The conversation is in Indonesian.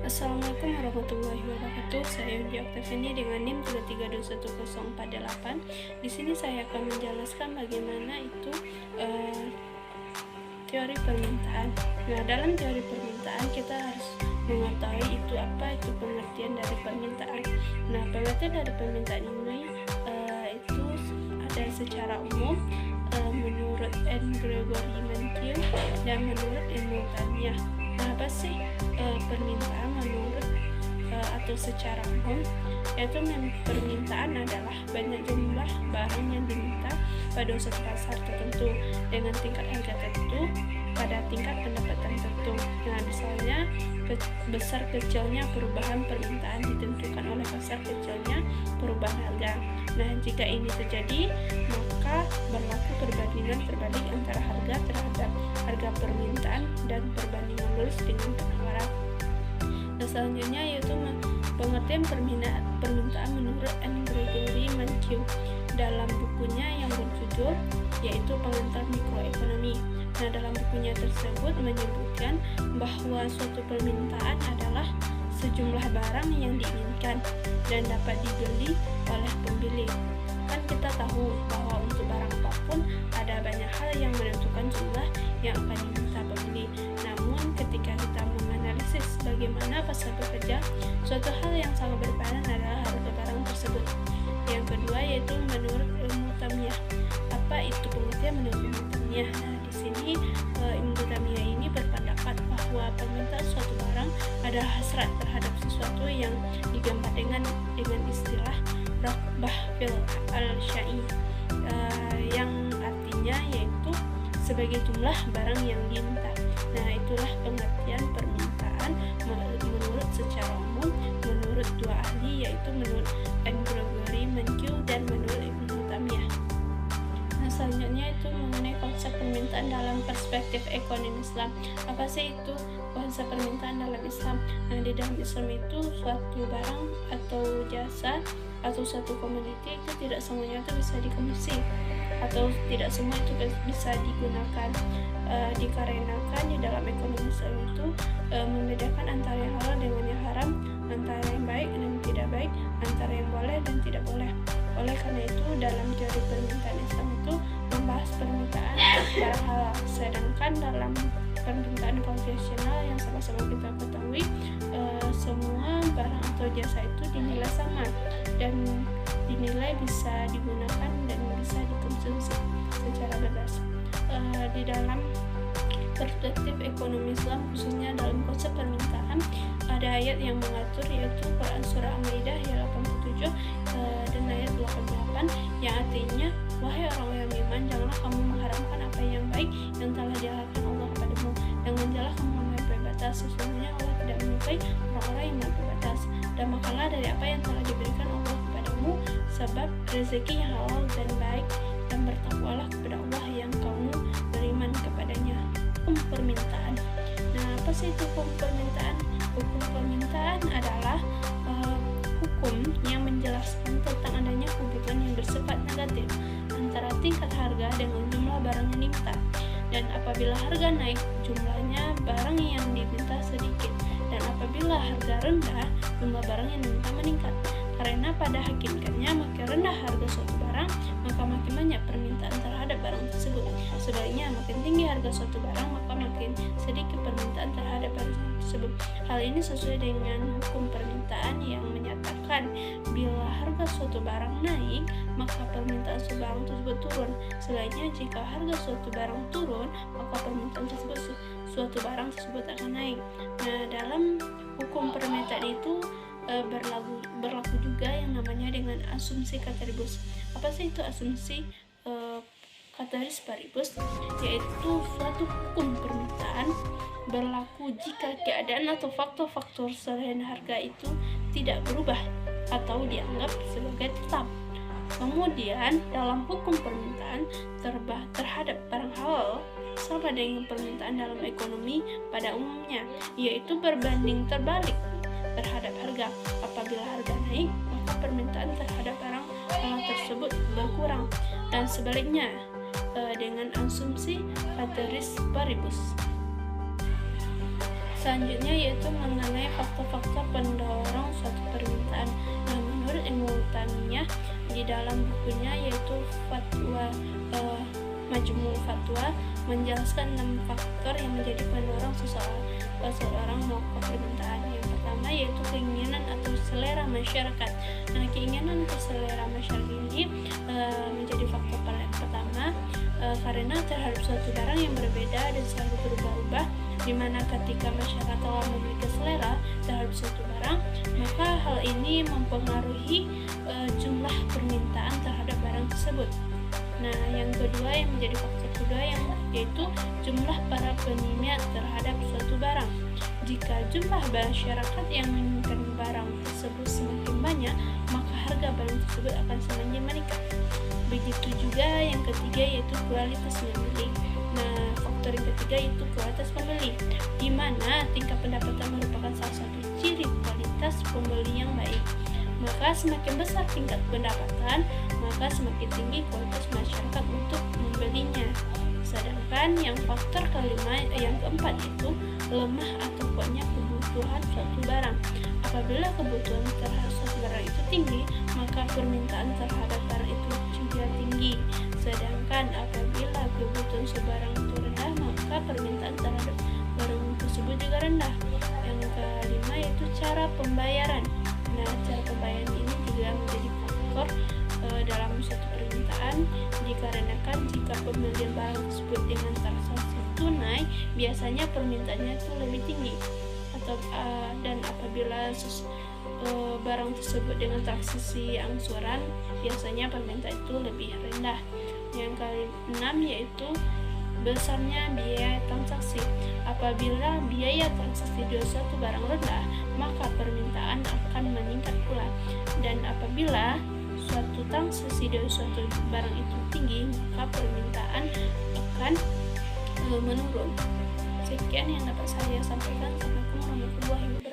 Assalamualaikum warahmatullahi wabarakatuh. Saya Yudi Oktavini dengan NIM 33211048. Di sini saya akan menjelaskan bagaimana itu teori permintaan. Nah, dalam teori permintaan kita harus mengetahui itu apa itu pengertian dari permintaan. Nah, pengertian dari permintaan ini itu ada secara umum menurut N. Gregory Mankiw dan menurut Ibnu Taimiyah. Nah, apa sih permintaan menurut atau secara umum? Yaitu permintaan adalah banyak jumlah barang yang diminta pada suatu pasar tertentu dengan tingkat harga tertentu pada tingkat pendapatan tertentu. Nah, misalnya besar kecilnya perubahan permintaan ditentukan oleh besar kecilnya perubahan harga. Nah, jika ini terjadi, maka berlaku perbandingan terbalik antara harga terhadap harga permintaan dan perbandingan lurus dengan penawaran. Nah, selanjutnya yaitu pengertian permintaan menurut N. Gregory Mankiw dalam bukunya yang berjudul yaitu Pengantar Mikroekonomi. Nah, dalam bukunya tersebut menyebutkan bahwa suatu permintaan adalah sejumlah barang yang diinginkan dan dapat dibeli oleh pembeli. Kan kita tahu bahwa untuk barang apapun ada banyak hal yang menentukan jumlah yang akan diminta pembeli. Namun ketika kita menganalisis bagaimana pasar bekerja, suatu hal yang sangat berperan adalah harga barang tersebut. Yang kedua yaitu menurut Ibnu Taimiyah. Apa itu pengertian menurut Ibnu Taimiyah? Nah, di sini Ibnu Taimiyah ini berpendapat bahwa permintaan suatu barang adalah hasrat terhadap sesuatu yang digambar dengan istilah raghbah fil al-syai, yang artinya yaitu sebagai jumlah barang yang diminta. Nah, itulah pengertian permintaan menurut secara umum menurut dua ahli, yaitu menurut N. Gregory Mankiw dan menurut Ibnu Taimiyah. Nah, selanjutnya itu mengenai konsep permintaan dalam perspektif ekonomi Islam. Apa sih itu konsep permintaan dalam Islam? Nah, di dalam Islam itu suatu barang atau jasa atau suatu komoditi itu tidak semuanya itu bisa dikonsumsi atau tidak semua itu bisa digunakan, dikarenakan di dalam ekonomi Islam itu membedakan antara yang halal dengan yang haram, antara yang baik dan tidak baik, antara yang boleh dan tidak boleh. Oleh karena itu dalam teori permintaan Islam itu membahas permintaan barang halal, sedangkan dalam permintaan konvensional yang sama-sama kita ketahui semua barang atau jasa itu dinilai sama dan dinilai bisa digunakan dan bisa dikonsumsi secara bebas. Di dalam perspektif ekonomi Islam, khususnya dalam konsep permintaan, ada ayat yang mengatur, yaitu Quran Surah Al-Maidah ayat 87 dan ayat 88 yang artinya, wahai orang yang beriman, janganlah kamu mengharamkan apa yang baik yang telah dihalalkan Allah kepadamu, dan janganlah kamu melampaui batas, sesungguhnya Allah tidak menyukai orang-orang yang melampaui batas, dan makanlah dari apa yang telah diberikan Allah kepadamu sebab rezeki yang halal dan baik, dan bertakwalah kepada Allah yang kamu beriman kepadanya. Hukum permintaan. Nah, apa sih itu hukum permintaan? Hukum permintaan adalah hukum yang menjelaskan tentang adanya hubungan yang bersifat negatif antara tingkat harga dengan jumlah barang yang diminta. Dan apabila harga naik, jumlahnya barang yang diminta sedikit, dan apabila harga rendah, jumlah barang yang diminta meningkat. Karena pada hakikatnya makin rendah harga suatu barang, maka makin banyak permintaan terhadap barang tersebut. Sebaliknya, makin tinggi harga suatu barang, maka makin sedikit permintaan terhadap barang tersebut. Hal ini sesuai dengan hukum permintaan yang menyatakan bila harga suatu barang naik, maka permintaan suatu barang tersebut turun. Sebaliknya, jika harga suatu barang turun, maka permintaan tersebut suatu barang tersebut akan naik. Nah, dalam hukum permintaan itu berlaku juga yang namanya dengan asumsi kataribus. Apa sih itu asumsi kataris paribus? Yaitu suatu hukum permintaan berlaku jika keadaan atau faktor-faktor selain harga itu tidak berubah atau dianggap sebagai tetap. Kemudian dalam hukum permintaan terhadap barang halal sama dengan permintaan dalam ekonomi pada umumnya, yaitu berbanding terbalik terhadap harga. Apabila harga naik, maka permintaan terhadap barang tersebut berkurang, dan sebaliknya dengan asumsi ceteris paribus. Selanjutnya yaitu mengenai faktor-faktor pendorong suatu permintaan. Nah, menurut Ilmu Taniyah di dalam bukunya yaitu Fatwa Majmu' Fatwa menjelaskan 6 faktor yang menjadi pendorong seseorang melakukan permintaan. Yang pertama yaitu keinginan atau selera masyarakat. Nah, keinginan atau selera masyarakat ini menjadi faktor paling pertama karena terhadap suatu barang yang berbeda dan selalu berubah-ubah, di mana ketika masyarakat telah memiliki selera terhadap suatu barang, maka hal ini mempengaruhi jumlah permintaan terhadap barang tersebut. Nah, yang kedua yang menjadi faktor kedua yaitu jumlah para peminat terhadap suatu barang. Jika jumlah masyarakat yang menginginkan barang tersebut semakin banyak, maka harga barang tersebut akan semakin meningkat. Begitu juga yang ketiga yaitu kualitas pembeli. Nah, faktor yang ketiga yaitu kualitas pembeli, di mana tingkat pendapatan merupakan salah satu ciri kualitas pembeli yang baik. Maka semakin besar tingkat pendapatan, maka semakin tinggi kualitas masyarakat untuk membelinya. Sedangkan yang faktor yang keempat itu lemah atau kuatnya kebutuhan suatu barang. Apabila kebutuhan terhadap suatu barang itu tinggi, maka permintaan terhadap barang itu juga tinggi. Sedangkan apabila kebutuhan sebarang itu rendah, maka permintaan terhadap barang tersebut juga rendah. Yang kelima yaitu cara pembayaran. Nah, cara pembayaran ini juga menjadi faktor dalam suatu permintaan, dikarenakan jika pembelian barang tersebut dengan transaksi tunai, biasanya permintaannya itu lebih tinggi, dan apabila barang tersebut dengan transaksi angsuran, biasanya permintaan itu lebih rendah. Yang keenam yaitu besarnya biaya transaksi. Apabila biaya transaksi dari suatu barang rendah, maka permintaan akan meningkat pula. Dan apabila suatu transaksi dari suatu barang itu tinggi, maka permintaan akan menurun. Sekian yang dapat saya sampaikan. Assalamualaikum warahmatullahi wabarakatuh.